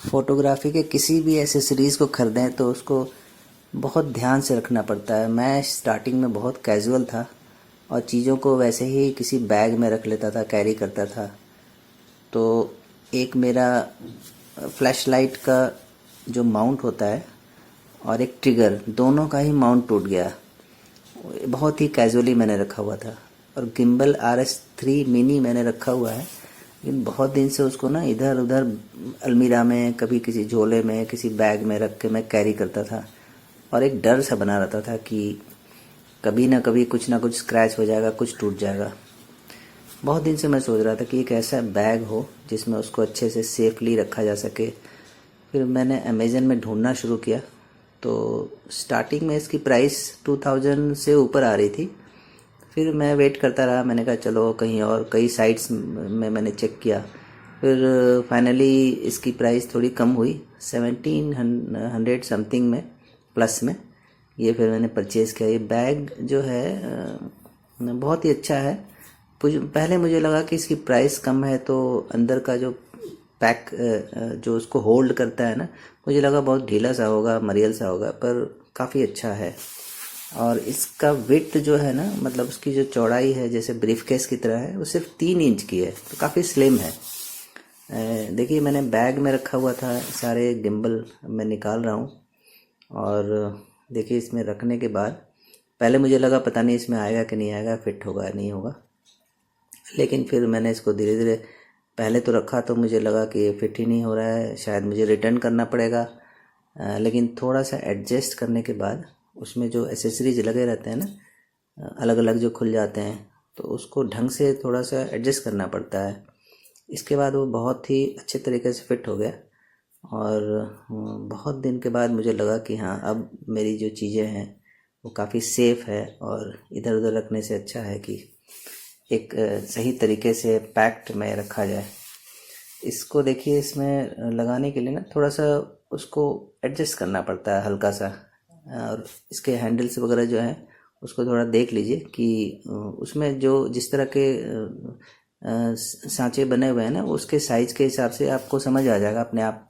Photography के किसी भी एसेसरीज़ को ख़रीदें तो उसको बहुत ध्यान से रखना पड़ता है। मैं स्टार्टिंग में बहुत कैजुअल था और चीज़ों को वैसे ही किसी बैग में रख लेता था, कैरी करता था। तो एक मेरा फ्लैश लाइट का जो माउंट होता है और एक ट्रिगर, दोनों का ही माउंट टूट गया। बहुत ही कैजुअली मैंने रखा हुआ था। और गिम्बल RS3 मिनी मैंने रखा हुआ है, लेकिन बहुत दिन से उसको ना इधर उधर अलमीरा में, कभी किसी झोले में, किसी बैग में रख के मैं कैरी करता था और एक डर सा बना रहता था कि कभी ना कभी कुछ ना कुछ स्क्रैच हो जाएगा, कुछ टूट जाएगा। बहुत दिन से मैं सोच रहा था कि एक ऐसा बैग हो जिसमें उसको अच्छे से सेफली रखा जा सके। फिर मैंने अमेज़न में ढूंढना शुरू किया तो स्टार्टिंग में इसकी प्राइस 2000 से ऊपर आ रही थी। फिर मैं वेट करता रहा, मैंने कहा चलो कहीं और, कई साइट्स में मैंने चेक किया। फिर फाइनली इसकी प्राइस थोड़ी कम हुई, 1700 समथिंग में, प्लस में। ये फिर मैंने परचेज़ किया। ये बैग जो है बहुत ही अच्छा है। पहले मुझे लगा कि इसकी प्राइस कम है तो अंदर का जो पैक जो उसको होल्ड करता है ना, मुझे लगा बहुत ढीला सा होगा, मरियल सा होगा, पर काफ़ी अच्छा है। और इसका विड्थ जो है ना, मतलब उसकी जो चौड़ाई है जैसे ब्रीफकेस की तरह है, वो सिर्फ 3 इंच की है, तो काफ़ी स्लिम है। देखिए मैंने बैग में रखा हुआ था, सारे गिम्बल मैं निकाल रहा हूँ और देखिए इसमें रखने के बाद पहले मुझे लगा पता नहीं इसमें आएगा कि नहीं आएगा, फिट होगा नहीं होगा। लेकिन फिर मैंने इसको धीरे धीरे, पहले तो रखा तो मुझे लगा कि ये फिट ही नहीं हो रहा है, शायद मुझे रिटर्न करना पड़ेगा। लेकिन थोड़ा सा एडजस्ट करने के बाद उसमें जो एसेसरीज लगे रहते हैं ना, अलग अलग जो खुल जाते हैं, तो उसको ढंग से थोड़ा सा एडजस्ट करना पड़ता है। इसके बाद वो बहुत ही अच्छे तरीके से फिट हो गया और बहुत दिन के बाद मुझे लगा कि हाँ, अब मेरी जो चीज़ें हैं वो काफ़ी सेफ़ है और इधर उधर रखने से अच्छा है कि एक सही तरीके से पैक्ड में रखा जाए। इसको देखिए, इसमें लगाने के लिए ना थोड़ा सा उसको एडजस्ट करना पड़ता है हल्का सा, और इसके हैंडल्स वगैरह जो हैं उसको थोड़ा देख लीजिए कि उसमें जो जिस तरह के सांचे बने हुए हैं ना, उसके साइज़ के हिसाब से आपको समझ आ जाएगा अपने आप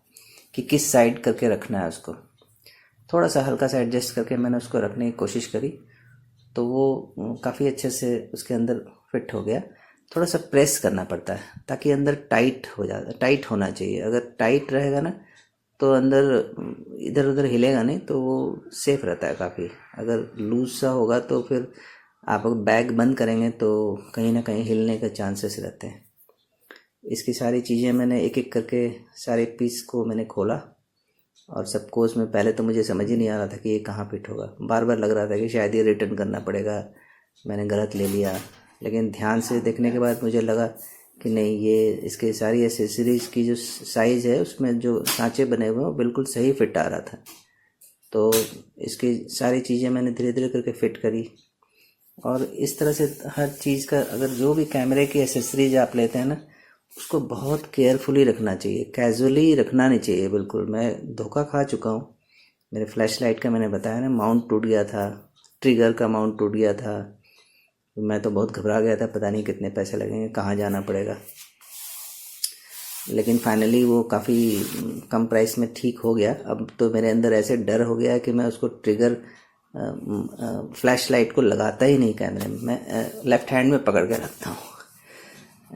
कि किस साइड करके रखना है उसको। थोड़ा सा हल्का सा एडजस्ट करके मैंने उसको रखने की कोशिश करी तो वो काफ़ी अच्छे से उसके अंदर फिट हो गया। थोड़ा सा प्रेस करना पड़ता है ताकि अंदर टाइट हो जाए, टाइट होना चाहिए। अगर टाइट रहेगा ना तो अंदर इधर उधर हिलेगा नहीं, तो वो सेफ रहता है काफ़ी। अगर लूज सा होगा तो फिर आप अगर बैग बंद करेंगे तो कहीं ना कहीं हिलने का चांसेस रहते हैं। इसकी सारी चीज़ें मैंने एक एक करके, सारे पीस को मैंने खोला और सबको उसमें, पहले तो मुझे समझ ही नहीं आ रहा था कि ये कहाँ फिट होगा। बार बार लग रहा था कि शायद ये रिटर्न करना पड़ेगा, मैंने गलत ले लिया। लेकिन ध्यान से देखने के बाद मुझे लगा कि नहीं, ये इसके सारी एसेसरीज़ की जो साइज़ है उसमें जो सांचे बने हुए हैं वो बिल्कुल सही फिट आ रहा था। तो इसकी सारी चीज़ें मैंने धीरे धीरे करके फ़िट करी। और इस तरह से हर चीज़ का, अगर जो भी कैमरे की एसेसरीज आप लेते हैं ना, उसको बहुत केयरफुली रखना चाहिए, कैजुअली रखना नहीं चाहिए बिल्कुल। मैं धोखा खा चुका हूँ। मेरे फ्लैश लाइट का मैंने बताया ना, माउंट टूट गया था, ट्रिगर का माउंट टूट गया था। मैं तो बहुत घबरा गया था, पता नहीं कितने पैसे लगेंगे, कहाँ जाना पड़ेगा। लेकिन फाइनली वो काफ़ी कम प्राइस में ठीक हो गया। अब तो मेरे अंदर ऐसे डर हो गया कि मैं उसको ट्रिगर, फ्लैश लाइट को लगाता ही नहीं कैमरे में, मैं लेफ़्ट हैंड में पकड़ के रखता हूँ।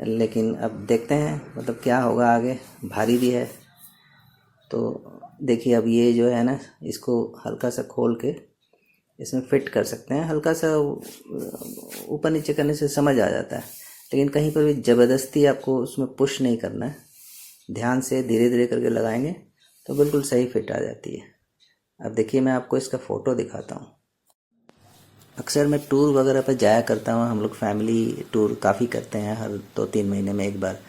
लेकिन अब देखते हैं मतलब क्या होगा आगे। भारी भी है तो देखिए, अब ये जो है ना, इसको हल्का सा खोल के इसमें फिट कर सकते हैं। हल्का सा ऊपर नीचे करने से समझ आ जाता है, लेकिन कहीं पर भी ज़बरदस्ती आपको उसमें पुश नहीं करना है। ध्यान से धीरे धीरे करके लगाएंगे तो बिल्कुल सही फिट आ जाती है। अब देखिए, मैं आपको इसका फ़ोटो दिखाता हूँ। अक्सर मैं टूर वगैरह पर जाया करता हूँ, हम लोग फैमिली टूर काफ़ी करते हैं, हर 2-3 महीने में एक बार।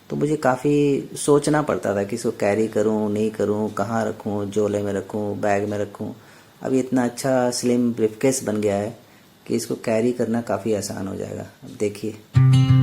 तो मुझे काफ़ी सोचना पड़ता था कि इसको कैरी करूँ नहीं करूँ, कहाँ रखूँ, झोले में रखूँ, बैग में रखूँ। अब ये इतना अच्छा स्लिम ब्रीफकेस बन गया है कि इसको कैरी करना काफ़ी आसान हो जाएगा। अब देखिए।